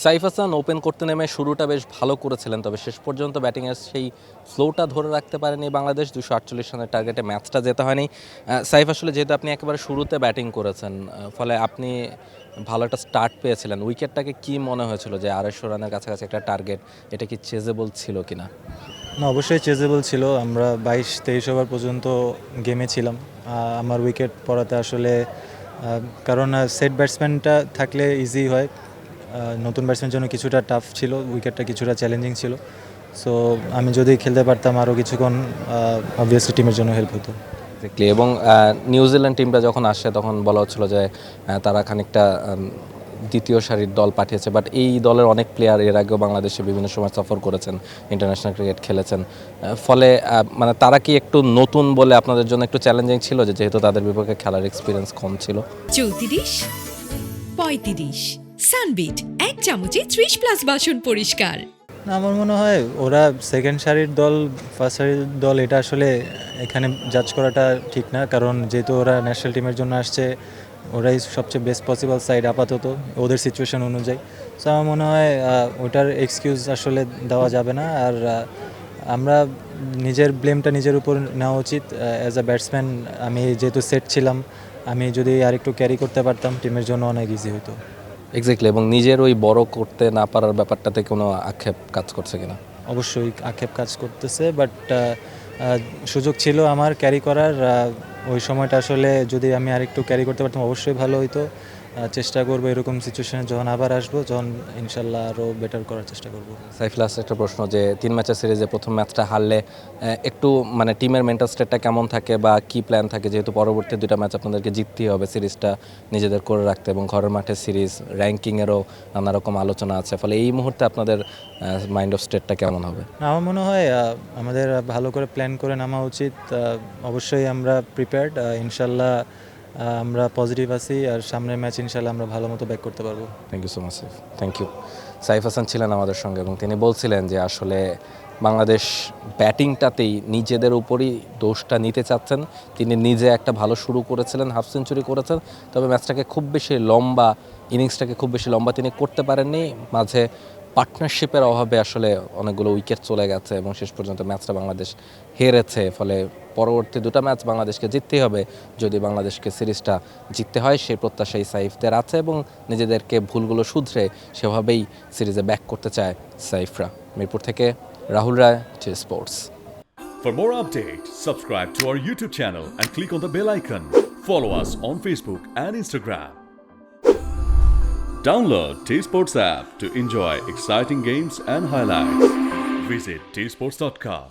Saif Hasan open করতে নেমে শুরুটা বেশ ভালো করেছিলেন, তবে শেষ পর্যন্ত ব্যাটিংয়ের সেই ফ্লোটা ধরে রাখতে পারেনি বাংলাদেশ। 248 রানের টার্গেটে ম্যাচটা যেতে হয়নি। সাইফ, আসলে যেহেতু আপনি একেবারে শুরুতে ব্যাটিং করেছেন, ফলে আপনি ভালো একটা স্টার্ট পেয়েছিলেন। উইকেটটাকে কি মনে হয়েছিল যে 250 রানের কাছাকাছি একটা টার্গেট, এটা কি চেজেবল ছিল কিনা? না, অবশ্যই চেজেবল ছিল। আমরা 22-23 ওভার পর্যন্ত গেমে ছিলাম। আমার উইকেট পড়াতে আসলে কারণ সেট ব্যাটসম্যানটা থাকলে ইজি হয়। নতুন ব্যাটসম্যানের জন্য কিছুটা টাফ ছিল, উইকেটটা কিছুটা চ্যালেঞ্জিং ছিল। সো আমি যদি খেলতে পারতাম আরও কিছুক্ষণ, অবভিয়াসলি টিমের জন্য হেল্প হতো। এক্স্যাক্টলি। এবং নিউজিল্যান্ড টিমটা যখন আসে তখন বলা হচ্ছিল যে তারা খানিকটা দ্বিতীয় সারির দল পাঠিয়েছে, বাট এই দলের অনেক প্লেয়ার এর আগেও বাংলাদেশে বিভিন্ন সময় সফর করেছেন, ইন্টারন্যাশনাল ক্রিকেট খেলেছেন। ফলে মানে তারা কি একটু নতুন বলে আপনাদের জন্য একটু চ্যালেঞ্জিং ছিল, যেহেতু তাদের বিপক্ষে খেলার এক্সপিরিয়েন্স কম ছিল? 34, 35 সানবিট 1 চামচে 30+ বাসন পরিষ্কার। না, আমার মনে হয় ওরা সেকেন্ড সারির দল, ফার্স্ট সারির দল, এটা আসলে এখানে জাজ করাটা ঠিক না। কারণ যেহেতু ওরা ন্যাশনাল টিমের জন্য আসছে, ওরাই সবচেয়ে বেস্ট পসিবল সাইড আপাতত ওদের সিচুয়েশন অনুযায়ী। সো আমার মনে হয় ওটার এক্সকিউজ আসলে দেওয়া যাবে না। আর আমরা নিজের ব্লেমটা নিজের উপর নেওয়া উচিত। অ্যাজ আ ব্যাটসম্যান আমি যেহেতু সেট ছিলাম, আমি যদি আরেকটু ক্যারি করতে পারতাম টিমের জন্য অনেক ইজি হতো। এক্স্যাক্টলি। এবং নিজের ওই বড় করতে না পারার ব্যাপারটাতে কোনো আক্ষেপ কাজ করছে কিনা? অবশ্যই আক্ষেপ কাজ করতেছে, বাট সুযোগ ছিল আমার ক্যারি করার। ওই সময়টা আসলে যদি আমি আরেকটু ক্যারি করতে পারতাম অবশ্যই ভালো হতো। চেষ্টা করবো এরকম সিচুয়েশনে যখন আবার আসবো, যখন ইনশাল্লাহ আরও বেটার করার চেষ্টা করব। সাইফ, লাস্ট একটা প্রশ্ন, যে 3 ম্যাচের সিরিজে প্রথম ম্যাচটা হারলে একটু মানে টিমের মেন্টাল স্টেটটা কেমন থাকে বা কি প্ল্যান থাকে, যেহেতু পরবর্তী 2টা ম্যাচ আপনাদেরকে জিততেই হবে সিরিজটা নিজেদের করে রাখতে, এবং ঘরের মাঠে সিরিজ, র্যাঙ্কিংয়েরও নানা রকম আলোচনা আছে, ফলে এই মুহূর্তে আপনাদের মাইন্ড অফ স্টেটটা কেমন হবে? আমার মনে হয় আমাদের ভালো করে প্ল্যান করে নামা উচিত। অবশ্যই আমরা প্রিপেয়ার্ড, ইনশাল্লাহ আমরা পজিটিভ আছি, আর সামনের ম্যাচ ইনশাল্লাহ আমরা ভালো মতো ব্যাক করতে পারবো। Thank you so much Saif. Thank you. Saif Hasan ছিলেন আমাদের সঙ্গে, এবং তিনি বলছিলেন যে আসলে বাংলাদেশ ব্যাটিংটাতেই নিজেদের উপরই দোষটা নিতে চাচ্ছেন। তিনি নিজে একটা ভালো শুরু করেছিলেন, হাফ সেঞ্চুরি করেছেন, তবে ম্যাচটাকে খুব বেশি লম্বা, ইনিংসটাকে খুব বেশি লম্বা তিনি করতে পারেননি। মাঝে পার্টনারশিপের অভাবে আসলে অনেকগুলো উইকেট চলে গেছে এবং শেষ পর্যন্ত ম্যাচটা বাংলাদেশ হেরেছে। ফলে পরবর্তী 2টা ম্যাচ বাংলাদেশকে জিততেই হবে যদি বাংলাদেশকে সিরিজটা জিততে হয়, সেই প্রত্যাশাই সাইফদের আছে, এবং নিজেদেরকে ভুলগুলো শুধরে সেভাবেই সিরিজে ব্যাক করতে চায় সাইফরা। মিরপুর থেকে রাহুল রায়, T Sports. For more updates, subscribe to our YouTube channel and click on the bell icon. Follow us on Facebook and Instagram. Download T Sports app to enjoy exciting games and highlights. Visit tsports.com.